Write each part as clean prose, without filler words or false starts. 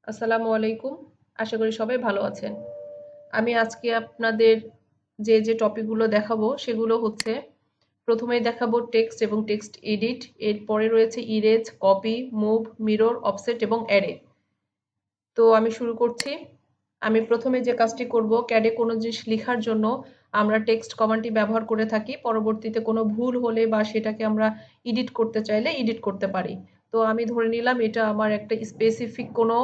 আসসালামু আলাইকুম। আশা করি সবাই ভালো আছেন। আমি আজকে আপনাদের যে টপিকগুলো দেখাবো সেগুলো হচ্ছে প্রথমেই দেখাবো টেক্সট এবং টেক্সট এডিট, এরপরে রয়েছে erase, copy, move, mirror, offset এবং অ্যারে। তো আমি শুরু করছি। আমি প্রথমে যে কাজটি করব, ক্যাডে কোনো জিনিস লেখার জন্য আমরা টেক্সট কমান্ডটি ব্যবহার করে থাকি। পরবর্তীতে কোনো ভুল হলে বা সেটাকে আমরা এডিট করতে চাইলে এডিট করতে পারি। তো আমি ধরে নিলাম এটা আমার একটা স্পেসিফিক কোনো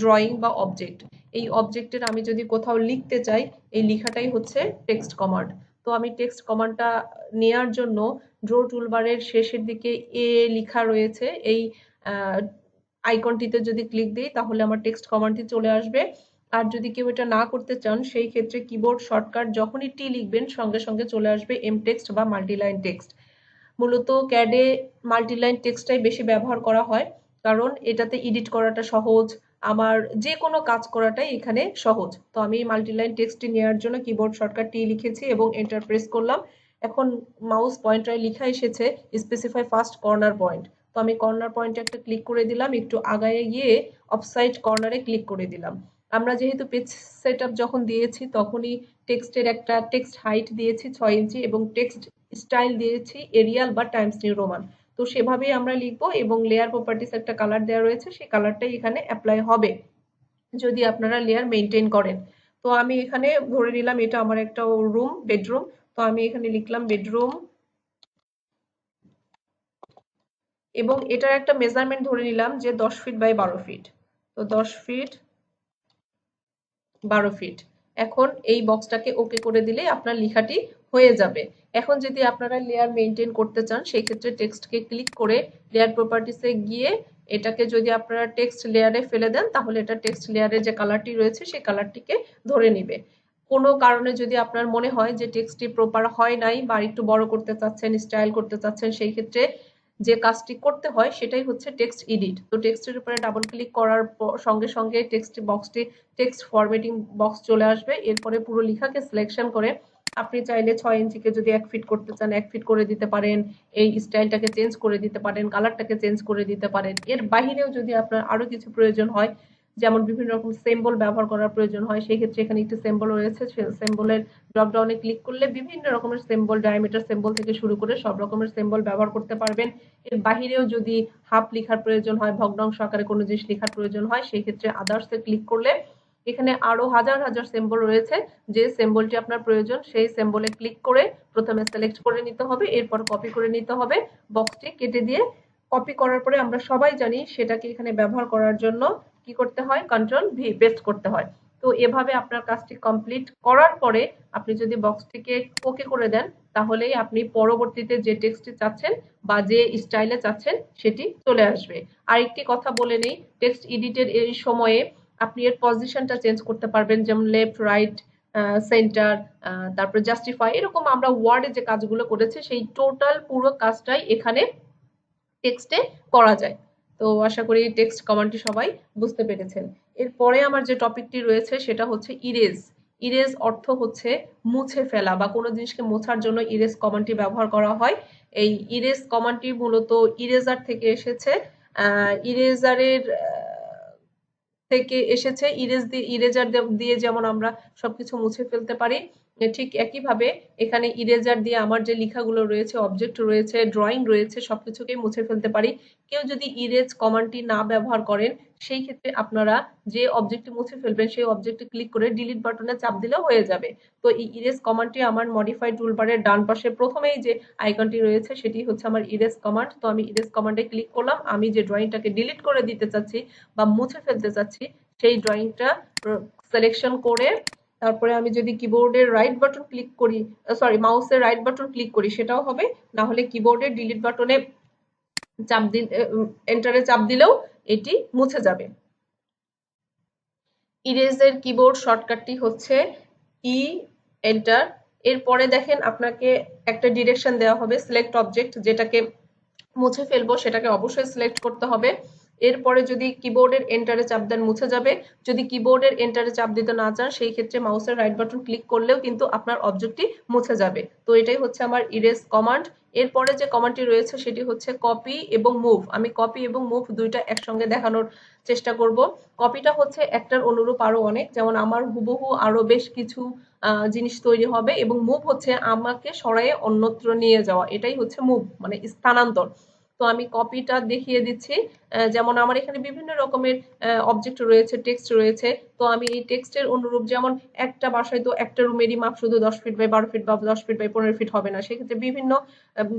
ড্রয়িং বা অবজেক্ট। এই অবজেক্টের আমি যদি কোথাও লিখতে চাই, এই লেখাটাই হচ্ছে টেক্সট কমান্ড। তো আমি টেক্সট কমান্ডটা নেয়ার জন্য ড্র টুলবারের শেষের দিকে এ লেখা রয়েছে, এই আইকনটিতে যদি ক্লিক দিই তাহলে আমার টেক্সট কমান্ডটি চলে আসবে। আর যদি কেউ এটা না করতে চান সেই ক্ষেত্রে কিবোর্ড শর্টকাট যখনই টি লিখবেন সঙ্গে সঙ্গে চলে আসবে এম টেক্সট বা মাল্টিলাইন টেক্সট। মূলত ক্যাডে মাল্টিলাইন টেক্সটটাই বেশি ব্যবহার করা হয়, কারণ এটাতে এডিট করাটা সহজ, আমার যে কোনো কাজ করাটাই এখানে সহজ। তো আমি মাল্টিলাইন টেক্সটটি নেওয়ার জন্য কিবোর্ড শর্টকাট টি লিখেছি এবং এন্টার প্রেস করলাম। এখন মাউস পয়েন্টারে লেখা এসেছে স্পেসিফাই ফার্স্ট কর্নার পয়েন্ট। তো আমি কর্নার পয়েন্টে একটা ক্লিক করে দিলাম, একটু আগায়ে গিয়ে অফসাইড কর্নারে ক্লিক করে দিলাম। আমরা যেহেতু পেজ সেটআপ যখন দিয়েছি তখনই টেক্সটের একটা টেক্সট হাইট দিয়েছি 6 ইঞ্চি এবং টেক্সট স্টাইল দিয়েছি এরিয়াল বা টাইমস নিউ রোমান। তো সেভাবেই আমরা লিখবো এবং লেয়ার প্রপার্টিস একটা কালার দেওয়া রয়েছে, সেই কালারটাই এখানে অ্যাপ্লাই হবে যদি আপনারা লেয়ার মেনটেন করেন। তো আমি এখানে ধরে নিলাম এটা আমার একটা রুম, বেডরুম। তো আমি এখানে লিখলাম বেডরুম এবং এটার একটা মেজারমেন্ট ধরে নিলাম যে 10 ফিট বাই 12 ফিট। তো 10 ফিট 12 ফিট। এখন এই বক্সটাকে ওকে করে দিলে আপনার লেখাটি হয়ে যাবে। এখন যদি আপনারা লেয়ার মেনটেন করতে চান সেই ক্ষেত্রে টেক্সটকে ক্লিক করে লেয়ার প্রপার্টিসে গিয়ে এটাকে যদি আপনারা টেক্সট লেয়ারে ফেলে দেন তাহলে এটা টেক্সট লেয়ারে যে কালারটি রয়েছে সেই কালারটিকে ধরে নিবে। কোনো কারণে যদি আপনার মনে হয় যে টেক্সটটি প্রপার হয় নাই বা একটু বড় করতে চাচ্ছেন, স্টাইল করতে চাচ্ছেন, সেই ক্ষেত্রে যে কাজটি করতে হয় সেটাই হচ্ছে টেক্সট এডিট। তো টেক্সটের উপরে ডাবল ক্লিক করার সঙ্গে সঙ্গে টেক্সট বক্সটি টেক্সট ফরম্যাটিং বক্স চলে আসবে। এরপরে পুরো লেখাকে সিলেকশন করে আপনি চাইলে 6 ইঞ্চিকে যদি 1 ফিট করতে চান 1 ফিট করে দিতে পারেন, এই স্টাইলটাকে চেঞ্জ করে দিতে পারেন, কালারটাকে চেঞ্জ করে দিতে পারেন। এর বাহিরেও যদি আপনার আরো কিছু প্রয়োজন হয়, যেমন বিভিন্ন রকম সিম্বল ব্যবহার করার প্রয়োজন হয়, সেই ক্ষেত্রে এখানে একটি সিম্বল রয়েছে, সিম্বলের ড্রপ ডাউনে ক্লিক করলে বিভিন্ন রকমের সিম্বল, ডায়ামিটার সিম্বল থেকে শুরু করে সব রকমের সিম্বল ব্যবহার করতে পারবেন। এর বাহিরেও যদি হাফ লেখার প্রয়োজন হয়, ভগ্নাংশ আকারে কোনো জিনিস লেখার প্রয়োজন হয়, সেই ক্ষেত্রে আদার্সে ক্লিক করলে এখানে আরো হাজার হাজার সিম্বল রয়েছে। যে সিম্বলটি আপনার প্রয়োজন সেই সিম্বলে ক্লিক করে প্রথমে সিলেক্ট করে নিতে হবে, এরপর কপি করে নিতে হবে, বক্সটি কেটে দিয়ে। কপি করার পরে আমরা সবাই জানি সেটাকে এখানে ব্যবহার করার জন্য কি করতে হয়, কন্ট্রোল ভি পেস্ট করতে হয়। তো এভাবে আপনার কাজটি কমপ্লিট করার পরে আপনি যদি বক্সটিকে ওকে করে দেন তাহলেই আপনি পরবর্তীতে যে টেক্সটটি চাচ্ছেন বা যে স্টাইলে চাচ্ছেন সেটি চলে আসবে। আরেকটি কথা বলে নেই, টেক্সট এডিটের এই সময়ে আপনি এর পজিশনটা চেঞ্জ করতে পারবেন, যেমন লেফট, রাইট, সেন্টার, তারপর জাস্টিফাই, এরকম আমরা ওয়ার্ডে যে কাজগুলো করেছি সেই টোটাল পুরো কাজটাই এখানে টেক্সটে করা যায়। তো আশা করি টেক্সট কমান্ডটি সবাই বুঝতে পেরেছেন। এরপরে আমার যে টপিকটি রয়েছে সেটা হচ্ছে ইরেজ। ইরেজ অর্থ হচ্ছে মুছে ফেলা বা কোনো জিনিসকে মোছার জন্য ইরেজ কমান্ডটি ব্যবহার করা হয়। এই ইরেজ কমান্ডটি মূলত ইরেজার থেকে এসেছে। ইরেজারের থেকে এসেছে। ইরেজার দিয়ে যেমন আমরা সবকিছু মুছে ফেলতে পারি, ঠিক একইভাবে এখানে ইরেজার দিয়ে আমার যে লেখাগুলো রয়েছে, অবজেক্ট রয়েছে, ড্রয়িং রয়েছে, সবকিছুকেই মুছে ফেলতে পারি। কেউ যদি ইরেজ কমান্ডটি না ব্যবহার করেন সেই ক্ষেত্রে আপনারা যে অবজেক্টটি মুছে ফেলবেন সেই অবজেক্টে ক্লিক করে ডিলিট বাটনে চাপ দিলেও হয়ে যাবে। তো এই ইরেজ কমান্ডটি আমার মডিফাই টুলবারের ডান পাশে প্রথমেই যে আইকনটি রয়েছে সেটি হচ্ছে আমার ইরেজ কমান্ড। তো আমি ইরেজ কমান্ডে ক্লিক করলাম, আমি যে ড্রয়িংটাকে ডিলিট করে দিতে চাচ্ছি বা মুছে ফেলতে চাচ্ছি সেই ড্রয়িংটা সিলেকশন করে তারপরে আমি যদি কিবোর্ডের রাইট বাটন ক্লিক করি, সরি মাউসের রাইট বাটন ক্লিক করি সেটাও হবে, না হলে কিবোর্ডের ডিলিট বাটনে চাপ দিলে, এন্টারে চাপ দিলেও এটি মুছে যাবে। ইরেজের কিবোর্ড শর্টকাটটি হচ্ছে ই এন্টার। এরপরে দেখেন আপনাকে একটা ডিরেকশন দেওয়া হবে, সিলেক্ট অবজেক্ট, যেটাকে মুছে ফেলবো সেটাকে অবশ্যই সিলেক্ট করতে হবে। এরপরে যদি কিবোর্ডের এন্টারে চাপ দেন মুছে যাবে। যদি কিবোর্ডের এন্টারে চাপ দিতে না চান সেই ক্ষেত্রে মাউসের রাইট বাটন ক্লিক করলেও কিন্তু আপনার অবজেক্টটি মুছে যাবে। তো এটাই হচ্ছে আমার ইরেজ কমান্ড। এরপরে যে কমান্ডটি রয়েছে সেটি হচ্ছে কপি এবং মুভ। আমি কপি এবং মুভ দুইটা একসঙ্গে দেখানোর চেষ্টা করব। কপিটা হচ্ছে একটার অনুরূপ আরো অনেক, যেমন আমার হুবহু আরো বেশ কিছু জিনিস তৈরি হবে, এবং মুভ হচ্ছে আমাকে সরায়ে অন্যত্র নিয়ে যাওয়া, এটাই হচ্ছে মুভ মানে স্থানান্তর। তো আমি কপিটা দেখিয়ে দিচ্ছি। যেমন আমার এখানে বিভিন্ন রকমের অবজেক্ট রয়েছে, টেক্সট রয়েছে। তো আমি এই টেক্সটের অনুরূপ, যেমন একটা বাসায় তো একটা রুমেরই মাপ শুধু 10 ফিট বাই 12 ফিট বা 10 ফিট বাই 15 ফিট হবে না, সেক্ষেত্রে বিভিন্ন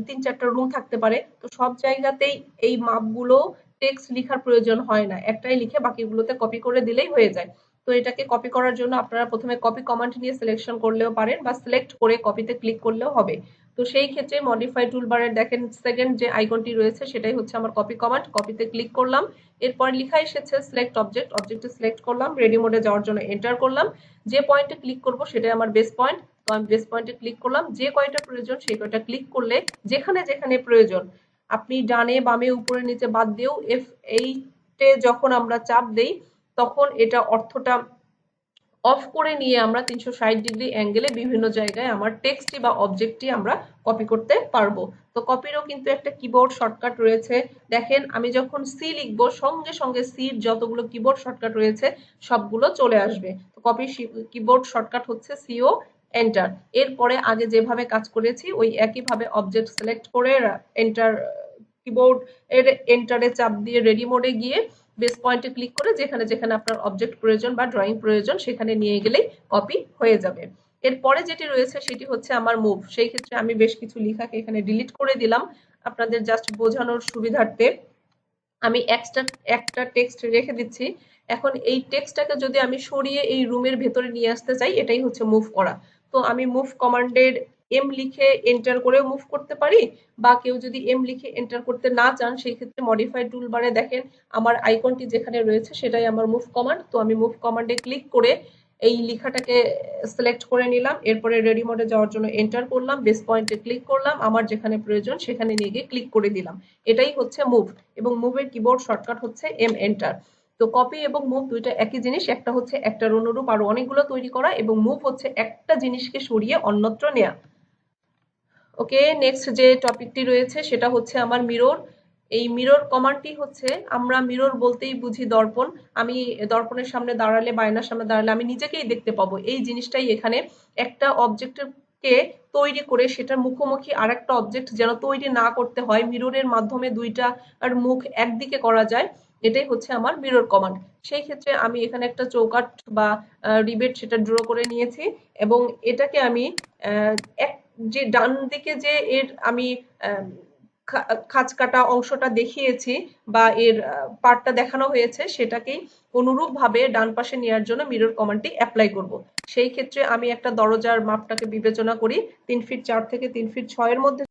3-4টা রুম থাকতে পারে। তো সব জায়গাতেই এই মাপগুলো টেক্সট লিখার প্রয়োজন হয় না, একটাই লিখে বাকিগুলোতে কপি করে দিলেই হয়ে যায়। তো এটাকে কপি করার জন্য আপনারা প্রথমে কপি কমান্ড নিয়ে সিলেকশন করলেও পারেন, বা সিলেক্ট করে কপিতে ক্লিক করলেও হবে। তো সেই ক্ষেত্রে মডিফাই টুলবারের দেখেন সেকেন্ড যে আইকনটি রয়েছে সেটাই হচ্ছে আমার কপি কমান্ড। কপিতে ক্লিক করলাম, এরপর লেখা এসেছে সিলেক্ট অবজেক্ট, অবজেক্টে সিলেক্ট করলাম, রেডি মোডে যাওয়ার জন্য এন্টার করলাম। যে পয়েন্টে ক্লিক করব সেটাই আমার বেস পয়েন্ট, তো আমি বেস পয়েন্টে ক্লিক করলাম। যে কয়টা প্রয়োজন সেই কয়টা ক্লিক করলে যেখানে যেখানে প্রয়োজন, আপনি ডানে বামে উপরে নিচে বাদ দিয়েও F8 যখন আমরা চাপ দেই তখন এটা অর্থটা অফ করে নিয়ে আমরা 360 ডিগ্রি অ্যাঙ্গেলে বিভিন্ন জায়গায় আমার টেক্সটটি বা অবজেক্টটি আমরা কপি করতে পারবো। তো কপিরও কিন্তু একটা কিবোর্ড শর্টকাট রয়েছে। দেখেন আমি যখন সি লিখবো সঙ্গে সঙ্গে সির যতগুলো কিবোর্ড শর্টকাট রয়েছে সবগুলো চলে আসবে। তো কপি কিবোর্ড শর্টকাট হচ্ছে সিও এন্টার। এরপরে আগে যেভাবে কাজ করেছি ওই একইভাবে অবজেক্ট সিলেক্ট করে এন্টার, কিবোর্ড এর এন্টারে চাপ দিয়ে রেডি মোডে গিয়ে বেস পয়েন্টে ক্লিক করে যেখানে যেখানে আপনার অবজেক্ট প্রয়োজন বা ড্রয়িং প্রয়োজন সেখানে নিয়ে গেলেই কপি হয়ে যাবে। এরপরে যেটি রয়েছে সেটি হচ্ছে আমার মুভ। সেই ক্ষেত্রে আমি বেশ কিছু লেখাকে এখানে ডিলিট করে দিলাম আপনাদের জাস্ট বোঝানোর সুবিধার্থে। আমি একটা টেক্সট রেখে দিচ্ছি। এখন এই টেক্সটটাকে যদি আমি সরিয়ে এই রুমের ভেতরে নিয়ে আসতে চাই, এটাই হচ্ছে মুভ করা। তো আমি মুভ কমান্ডের এম লিখে এন্টার করেও মুভ করতে পারি, বা কেউ যদি এম লিখে এন্টার করতে না চান সেই ক্ষেত্রে মডিফাই টুলবারে দেখেন আমার আইকনটি যেখানে রয়েছে সেটাই আমার মুভ কমান্ড। তো আমি মুভ কমান্ডে ক্লিক করে এই লেখাটাকে সিলেক্ট করে নিলাম, এরপরে রেডি মোডে যাওয়ার জন্য এন্টার করলাম, বেস পয়েন্টে ক্লিক করলাম, আমার যেখানে প্রয়োজন সেখানে নিয়ে গিয়ে ক্লিক করে দিলাম। এটাই হচ্ছে মুভ, এবং মুভের কিবোর্ড শর্টকাট হচ্ছে এম এন্টার। তো কপি এবং মুভ দুইটা একই জিনিস, একটা হচ্ছে একটার অনুরূপ আরো অনেকগুলো তৈরি করা, এবং মুভ হচ্ছে একটা জিনিসকে সরিয়ে অন্যত্র নেয়া। ওকে, নেক্সট যে টপিকটি রয়েছে সেটা হচ্ছে আমার মিরর। এই মিরর কমান্ডটি হচ্ছে, আমরা মিরর বলতেই বুঝি দর্পণ। আমি দর্পণের সামনে দাঁড়ালে বা আয়নার সামনে দাঁড়ালে আমি নিজেকেই দেখতে পাবো, এই জিনিসটাই এখানে। একটা অবজেক্টের কে তৈরি করে সেটার মুখোমুখি আর একটা অবজেক্ট যেন তৈরি না করতে হয়, মিররের মাধ্যমে দুইটা আর মুখ একদিকে করা যায়, এটাই হচ্ছে আমার মিরর কমান্ড। সেই ক্ষেত্রে আমি এখানে একটা চৌকাঠ বা রিবেট সেটা ড্র করে নিয়েছি, এবং এটাকে আমি এক যে ডান দিকে যে এর আমি খাঁজ কাটা অংশটা দেখিয়েছি বা এর পার্টটা দেখানো হয়েছে সেটাকেই অনুরূপ ভাবে ডান পাশে নেওয়ার জন্য মিরর কমান্ডটি অ্যাপ্লাই করব। সেই ক্ষেত্রে আমি একটা দরজার মাপটাকে বিবেচনা করি 3 ফিট 4 থেকে 3 ফিট 6 এর মধ্যে।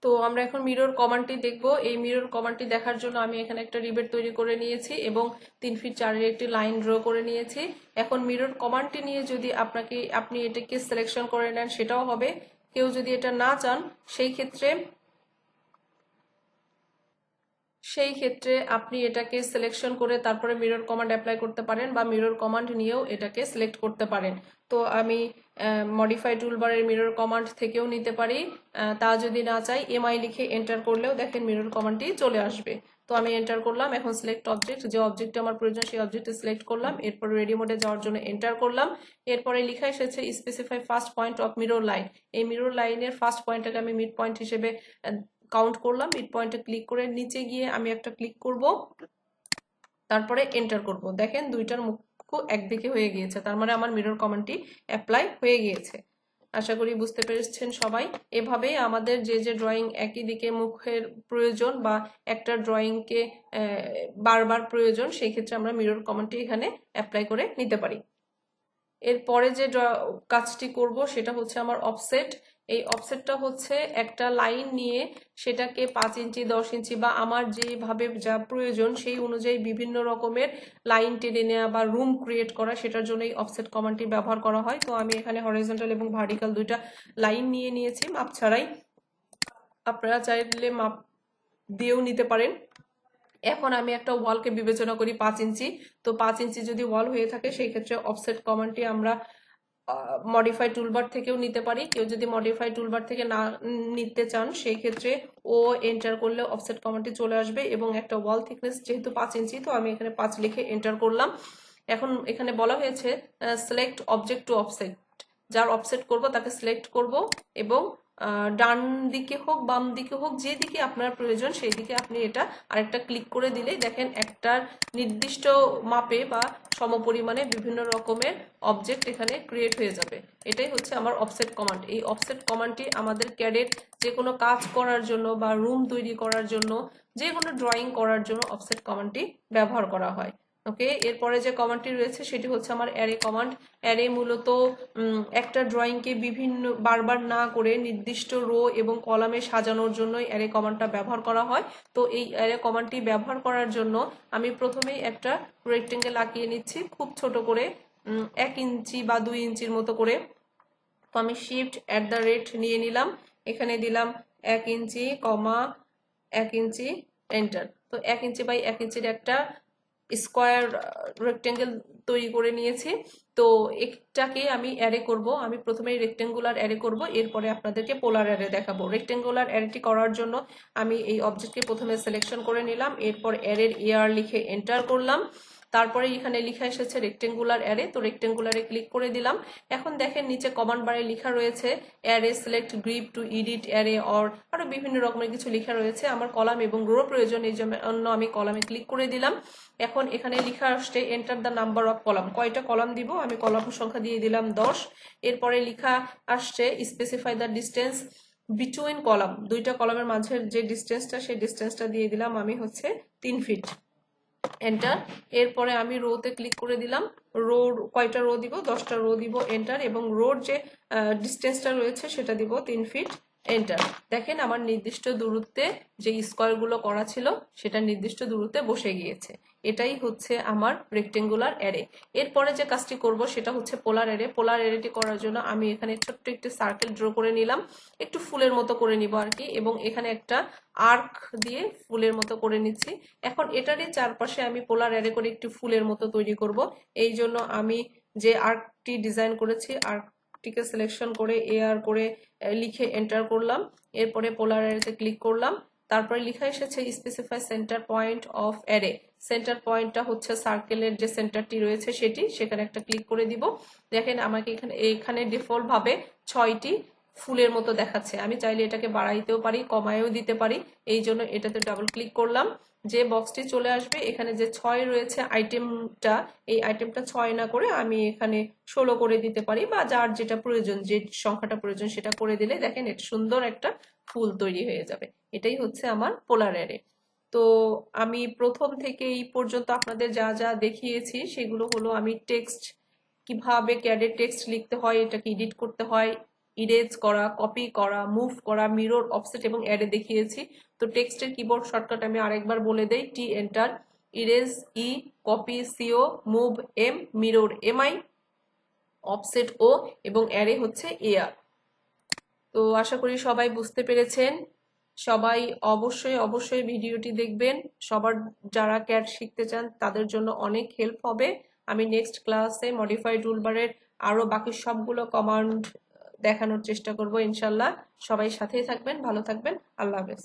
তো আমরা এখন মিরর কমান্ডটি দেখব। এই মিরর কমান্ডটি দেখার জন্য আমি এখানে একটা রিবেট তৈরি করে নিয়েছি এবং 3 ফিট 4 এর একটি লাইন ড্র করে নিয়েছি। এখন মিরর কমান্ডটি নিয়ে যদি আপনি এটাকে সিলেকশন করে নেন সেটাও হবে। কেউ যদি এটা না চান সেই ক্ষেত্রে আপনি এটাকে সিলেকশন করে তারপরে মিরর কমান্ড অ্যাপ্লাই করতে পারেন, বা মিরর কমান্ড নিয়েও এটাকে সিলেক্ট করতে পারেন। তো আমি মডিফাই টুলবারের মিরর কমান্ড থেকেও নিতে পারি। তা যদি না চাই এমআই লিখে এন্টার করলেও দেখেন মিরর কমান্ডটি চলে আসবে। তো আমি এন্টার করলাম, এখন সিলেক্ট অবজেক্ট, যে অবজেক্টে আমার প্রয়োজন সেই অবজেক্টে সিলেক্ট করলাম, এরপর রেডি মোডে যাওয়ার জন্য এন্টার করলাম। এরপরে লেখা এসেছে specify first point of mirror line. এই মিরর লাইনের ফার্স্ট পয়েন্টটাকে আমি মিড পয়েন্ট হিসেবে কাউন্ট করলাম। মিড পয়েন্টে ক্লিক করে নিচে গিয়ে আমি একটা ক্লিক করব, তারপরে এন্টার করব। দেখেন দুইটার মুখ একদিকে হয়ে গিয়েছে, তার মানে আমার মিরর কমান্ডটি অ্যাপ্লাই হয়ে গিয়েছে। আশা করি বুঝতে পেরেছেন সবাই। এভাবেই আমাদের যে যে ড্রয়িং একই দিকে মুখের প্রয়োজন বা একটা ড্রয়িংকে বারবার প্রয়োজন, সেই ক্ষেত্রে আমরা মিরর কমান্ডটি এখানে অ্যাপ্লাই করে নিতে পারি। এরপরে যে কাজটি করব সেটা হচ্ছে আমার অফসেট। এই অফসেটটা হচ্ছে একটা লাইন নিয়ে সেটাকে 5 ইঞ্চি 10 ইঞ্চি বা আমার যেভাবে যা প্রয়োজন সেই অনুযায়ী বিভিন্ন রকমের লাইন টেনে নেওয়া বা রুম ক্রিয়েট করা, সেটার জন্য এই অফসেট কমান্ডটি ব্যবহার করা হয়। তো আমি এখানে হরিজন্টাল এবং ভার্টিক্যাল দুইটা লাইন নিয়ে নিয়েছি মাপ ছাড়াই। আপনারা চাইলে মাপ দিয়েও নিতে পারেন। এখন আমি একটা ওয়ালকে বিবেচনা করি 5 ইঞ্চি। তো 5 ইঞ্চি যদি ওয়াল হয়ে থাকে সেই ক্ষেত্রে অফসেট কমান্ডটি আমরা মডিফাই টুলবার থেকেও নিতে পারি। কেউ যদি মডিফাই টুলবার থেকে না নিতে চান সেই ক্ষেত্রে ও এন্টার করলে অফসেট কমান্ডটি চলে আসবে, এবং একটা ওয়াল থিকনেস যেহেতু 5 ইঞ্চি, তো আমি এখানে 5 লিখে এন্টার করলাম। এখন এখানে বলা হয়েছে সিলেক্ট অবজেক্ট টু অফসেট, যার অফসেট করব তাকে সিলেক্ট করব, এবং ডান দিকে হোক বাম দিকে হোক যেদিকে আপনার প্রয়োজন সেই দিকে আপনি এটা আরেকটা ক্লিক করে দিলে দেখেন একটার নির্দিষ্ট মাপে বা সমপরিমাণে বিভিন্ন রকমের অবজেক্ট এখানে ক্রিয়েট হয়ে যাবে। এটাই হচ্ছে আমার অফসেট কমান্ড। এই অফসেট কমান্ডটি আমাদের ক্যাডের যে কোনো কাজ করার জন্য বা রুম তৈরি করার জন্য, যে কোনো ড্রয়িং করার জন্য অফসেট কমান্ডটি ব্যবহার করা হয়। ওকে, এরপরে যে কমান্ডটি রয়েছে সেটি হচ্ছে আমার অ্যারে কমান্ড। অ্যারে মূলত একটা ড্রয়িংকে বিভিন্ন বারবার না করে নির্দিষ্ট রো এবং কলামে সাজানোর জন্যই অ্যারে কমান্ডটা ব্যবহার করা হয়। তো এই অ্যারে কমান্ডটি ব্যবহার করার জন্য আমি প্রথমেই একটা রেক্টেঙ্গেল আঁকিয়ে নিচ্ছি খুব ছোট করে, 1 ইঞ্চি বা 2 ইঞ্চির মতো করে। তো আমি shift@@ নিয়ে নিলাম, এখানে দিলাম 1 ইঞ্চি, 1 ইঞ্চি, এন্টার। তো 1 ইঞ্চি বাই 1 ইঞ্চির একটা স্কোয়ার রেক্টেঙ্গেল তৈরি করে নিয়েছি। তো এটাকে আমি অ্যারে করব। আমি প্রথমে রেক্টেঙ্গুলার অ্যারে করব, এরপরে আপনাদেরকে পোলার অ্যারে দেখাবো। রেক্টেঙ্গুলার অ্যারেটি করার জন্য আমি এই অবজেক্টকে প্রথমে সিলেকশন করে নিলাম, এরপর অ্যারের এআর লিখে এন্টার করলাম। তারপরে এখানে লেখা এসেছে রেক্টেঙ্গুলার অ্যারে, তো রেক্টেঙ্গুলারে ক্লিক করে দিলাম। এখন দেখেন নিচে কমান্ড বারে লেখা রয়েছে array select grip to edit array, or আরো বিভিন্ন রকমের কিছু লেখা রয়েছে। আমার কলাম এবং রো প্রয়োজন, এই জন্য আমি কলামে ক্লিক করে দিলাম। এখন এখানে লেখা আসছে enter the number of column, কয়টা কলাম দিব, আমি কলাম সংখ্যা দিয়ে দিলাম 10। এরপরে লেখা আসছে specify the distance between column, দুইটা কলামের মাঝের যে ডিস্টেন্সটা সেই ডিস্টেন্সটা দিয়ে দিলাম আমি হচ্ছে 3 ফিট, এন্টার। এরপরে আমি রোতে ক্লিক করে দিলাম, রো কয়টা রো দিব, 10টা রো দিব, এন্টার। এবং রোর যে ডিস্টেন্সটা রয়েছে সেটা দিব 3 ফিট, এন্টার। দেখেন আমার নির্দিষ্ট দূরত্বে যে স্কোয়ারগুলো করা ছিল সেটা নির্দিষ্ট দূরত্বে বসে গিয়েছে। এটাই হচ্ছে আমার রেক্টেঙ্গুলার অ্যারে। এরপরে যে কাজটি করব সেটা হচ্ছে পোলার অ্যারে। পোলার অ্যারেটি করার জন্য আমি এখানে ছোট্ট একটি সার্কেল ড্র করে নিলাম, একটু ফুলের মতো করে নিব আর কি, এবং এখানে একটা আর্ক দিয়ে ফুলের মতো করে নিচ্ছি। এখন এটারই চারপাশে আমি পোলার অ্যারে করে একটি ফুলের মতো তৈরি করব। এই জন্য আমি যে আর্কটি ডিজাইন করেছি আর্কটিকে সিলেকশন করে এআর করে লিখে এন্টার করলাম। এরপরে পোলার অ্যারেতে ক্লিক করলাম, তারপরে লেখা এসেছে specify centre point of array. Centre পয়েন্টটা হচ্ছে সার্কেলের যে সেন্টারটি রয়েছে সেটি, সেখানে একটা ক্লিক করে দিব। দেখেন আমাকে এখানে ডিফল্ট ভাবে 6টি ফুলের মতো দেখাচ্ছে। আমি চাইলে এটাকে বাড়াইতেও পারি, কমায়ও দিতে পারি, এই জন্য এটাতে ডাবল ক্লিক করলাম। যে বক্সটি চলে আসবে এখানে যে 6 রয়েছে আইটেমটা, এই আইটেমটা 6 না করে আমি এখানে 16 করে দিতে পারি, বা যার যেটা প্রয়োজন, যে সংখ্যাটা প্রয়োজন সেটা করে দিলে দেখেন এটা সুন্দর একটা ফুল তৈরি হয়ে যাবে। এটাই হচ্ছে আমার পোলার অ্যারে। তো আমি প্রথম থেকে এই পর্যন্ত আপনাদের যা যা দেখিয়েছি সেগুলো হলো আমি টেক্সট কিভাবে ক্যাডে টেক্সট লিখতে হয়, এটাকে এডিট করতে হয়, ইরেজ করা, কপি করা, মুভ করা, মিরর, অফসেট এবং অ্যারে দেখিয়েছি। তো টেক্সটের কিবোর্ড শর্টকাট আমি আরেকবার বলে দেই, T enter, erase E, copy CO, move M, mirror MI, offset O, এবং অ্যারে হচ্ছে এআর। তো আশা করি সবাই বুঝতে পেরেছেন। সবাই অবশ্যই অবশ্যই ভিডিওটি দেখবেন। সবার যারা ক্যাড শিখতে চান তাদের জন্য অনেক হেল্প হবে। আমি নেক্সট ক্লাসে মডিফাই টুলবারের আরো বাকি সবগুলো কমান্ড দেখানোর চেষ্টা করব ইনশাল্লাহ। সবাই সাথেই থাকবেন, ভালো থাকবেন, আল্লাহ হাফেজ।